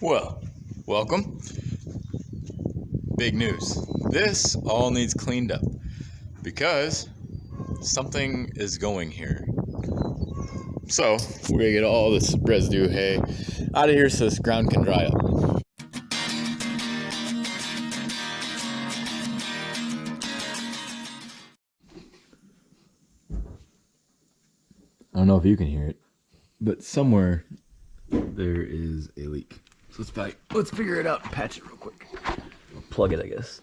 Well, welcome. Big news. This all needs cleaned up because something is going here. So, we're gonna get all this residue hay out of here so this ground can dry up. I don't know if you can hear it, but somewhere there is a leak. So let's figure it out and patch it real quick. Plug it, I guess.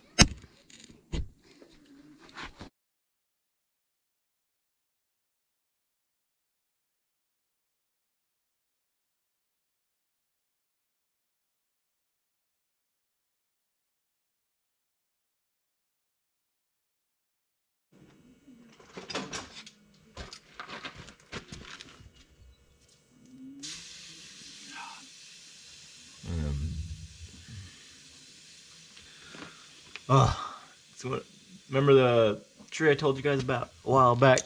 So remember the tree I told you guys about a while back?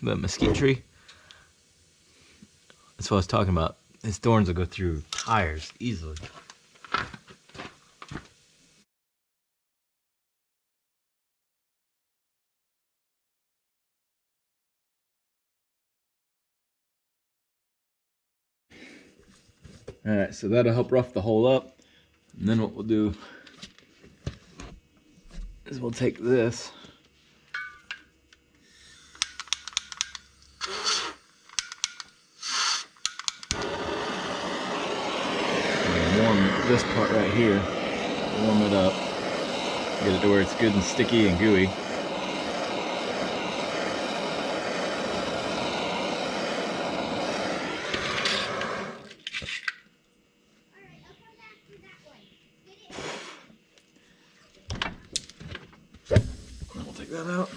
The mesquite tree? That's what I was talking about. Its thorns will go through tires easily. Alright, so that'll help rough the hole up. And then what we'll do is we'll take this and warm this part right here, warm it up, get it to where it's good and sticky and gooey. We'll take that out.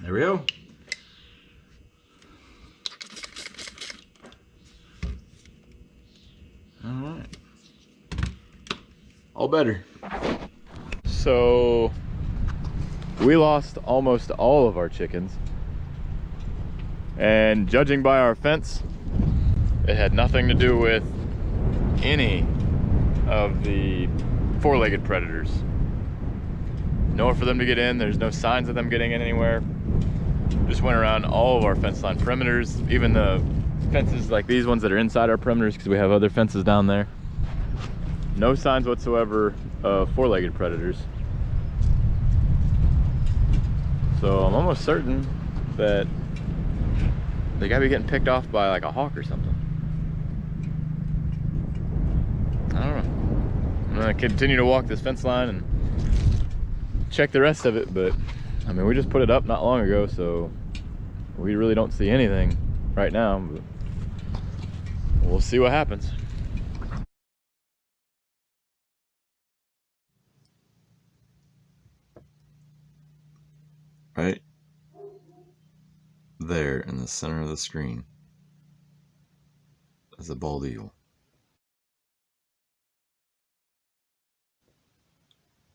There we go. Alright. All better. So we lost almost all of our chickens. And judging by our fence, it had nothing to do with any of the four-legged predators. Nowhere for them to get in. There's no signs of them getting in anywhere. Just went around all of our fence line perimeters, even the fences like these ones that are inside our perimeters, because we have other fences down there. No signs whatsoever of four-legged predators. So I'm almost certain that they gotta be getting picked off by like a hawk or something. I don't know. I'm gonna continue to walk this fence line and check the rest of it, but I mean, we just put it up not long ago, so we really don't see anything right now, but we'll see what happens. Right there in the center of the screen is a bald eagle.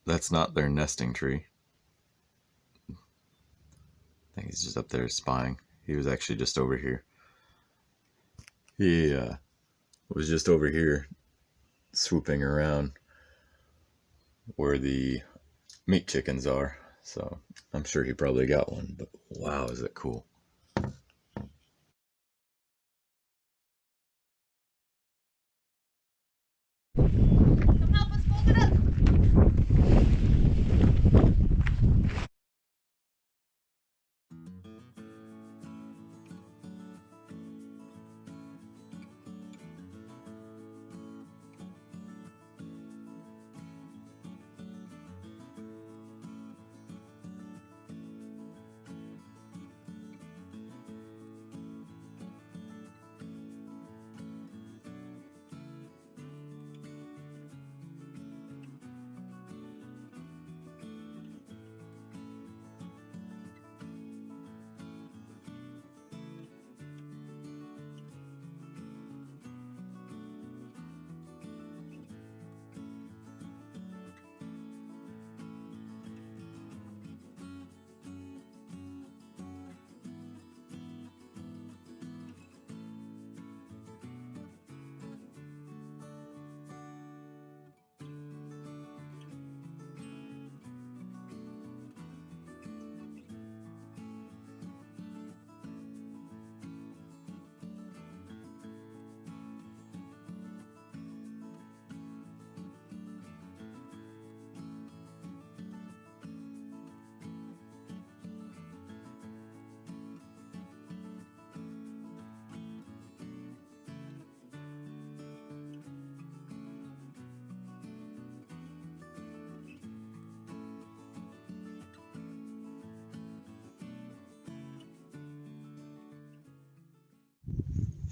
That's not their nesting tree. I think he's just up there spying. He was actually just over here. He was just over here swooping around where the meat chickens are. So I'm sure he probably got one, but wow, is it cool. Come help us fold it up.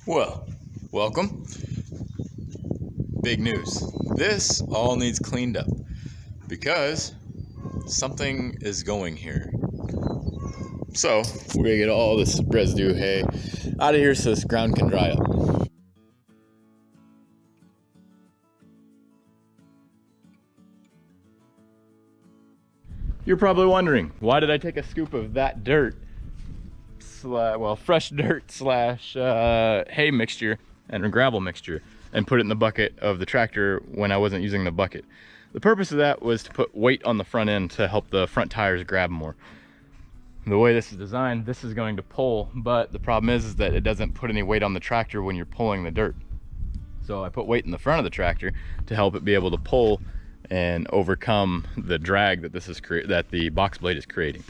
Well, welcome. Big news. This all needs cleaned up because something is going here. So we're gonna get all this residue hay out of here so this ground can dry up. You're probably wondering, why did I take a scoop of that dirt, fresh dirt slash hay mixture and a gravel mixture and put it in the bucket of the tractor when I wasn't using the bucket? The purpose of that was to put weight on the front end to help the front tires grab more. The way this is designed, this is going to pull, but the problem is that it doesn't put any weight on the tractor when you're pulling the dirt. So I put weight in the front of the tractor to help it be able to pull and overcome the drag that that the box blade is creating.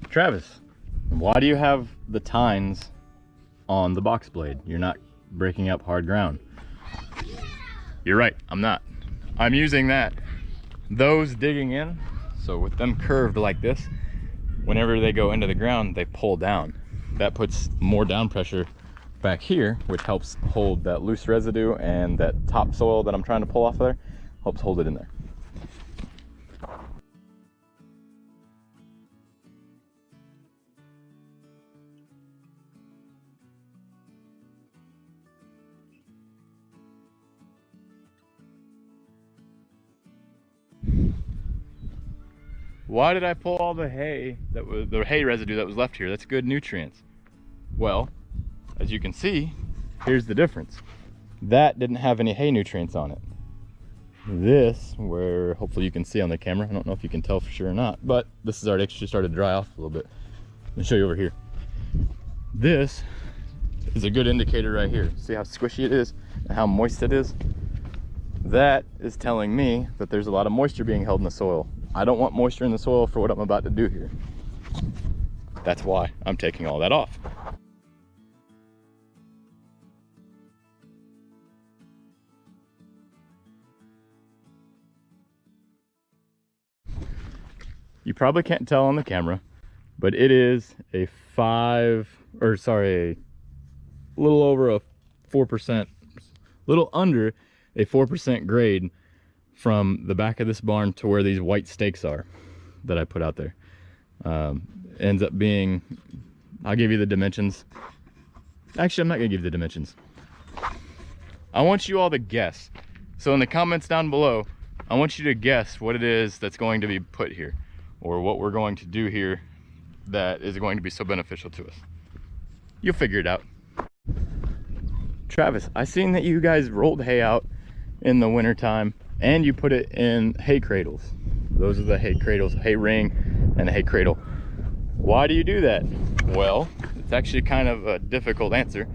Travis, why do you have the tines on the box blade? You're not breaking up hard ground. You're right, I'm not. I'm using those digging in, so with them curved like this, whenever they go into the ground, they pull down. That puts more down pressure back here, which helps hold that loose residue, and that topsoil that I'm trying to pull off of there helps hold it in there. Why did I pull all the hay the hay residue that was left here? That's good nutrients. Well, as you can see, here's the difference. That didn't have any hay nutrients on it. This, where hopefully you can see on the camera, I don't know if you can tell for sure or not, but this is already actually started to dry off a little bit. Let me show you over here. This is a good indicator right here. See how squishy it is and how moist it is? That is telling me that there's a lot of moisture being held in the soil. I don't want moisture in the soil for what I'm about to do here. That's why I'm taking all that off. You probably can't tell on the camera, but it is a little over a 4%, little under a 4% grade from the back of this barn to where these white stakes are that I put out there. Ends up being, I'll give you the dimensions. Actually, I'm not gonna give you the dimensions. I want you all to guess. So in the comments down below, I want you to guess what it is that's going to be put here, or what we're going to do here that is going to be so beneficial to us. You'll figure it out. Travis, I seen that you guys rolled hay out in the winter time and you put it in hay cradles. Those are the hay cradles, hay ring and a hay cradle. Why do you do that? Well, it's actually kind of a difficult answer.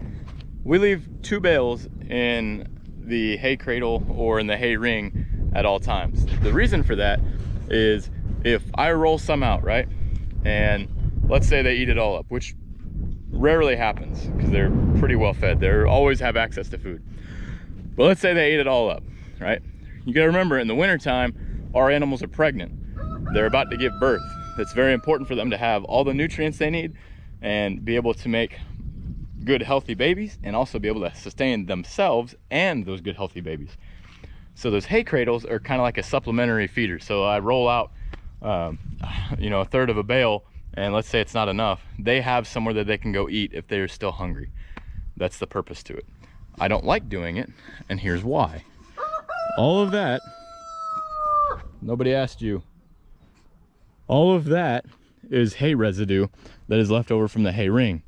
We leave 2 bales in the hay cradle or in the hay ring at all times. The reason for that is if I roll some out, right? And let's say they eat it all up, which rarely happens because they're pretty well fed. They always have access to food. But let's say they ate it all up, right? You gotta remember, in the wintertime, our animals are pregnant. They're about to give birth. It's very important for them to have all the nutrients they need and be able to make good, healthy babies, and also be able to sustain themselves and those good, healthy babies. So those hay cradles are kind of like a supplementary feeder. So I roll out, you know, a third of a bale, and let's say it's not enough. They have somewhere that they can go eat if they're still hungry. That's the purpose to it. I don't like doing it, and here's why. All of that, nobody asked you. All of that is hay residue that is left over from the hay ring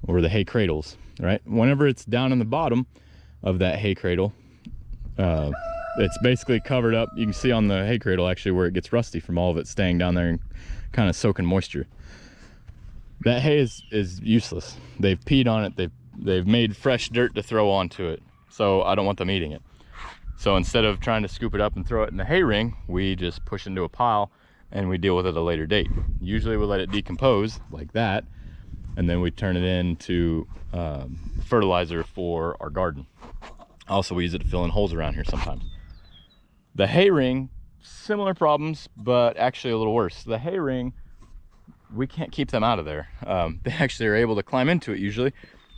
or the hay cradles, right? Whenever it's down in the bottom of that hay cradle, it's basically covered up. You can see on the hay cradle actually where it gets rusty from all of it staying down there and kind of soaking moisture. That hay is useless. They've peed on it. They've made fresh dirt to throw onto it. So I don't want them eating it. So instead of trying to scoop it up and throw it in the hay ring, we just push into a pile and we deal with it at a later date. Usually we let it decompose like that, and then we turn it into fertilizer for our garden. Also, we use it to fill in holes around here sometimes. The hay ring, similar problems, but actually a little worse. The hay ring, we can't keep them out of there. They actually are able to climb into it usually.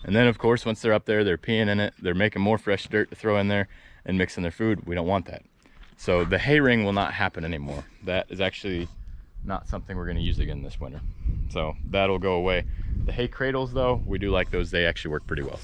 And then of course, once they're up there, they're peeing in it. They're making more fresh dirt to throw in there and mixing their food. We don't want that. So the hay ring will not happen anymore. That is actually not something we're gonna use again this winter. So that'll go away. The hay cradles though, we do like those. They actually work pretty well.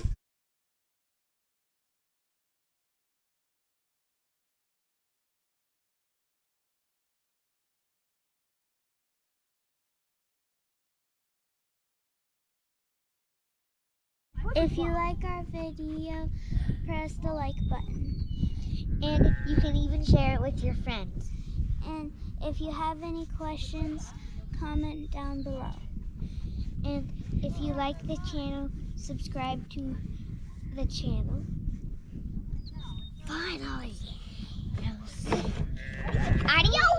If you like our video, press the like button. And you can even share it with your friends. And if you have any questions, comment down below. And if you like the channel, subscribe to the channel. Finally! Adios!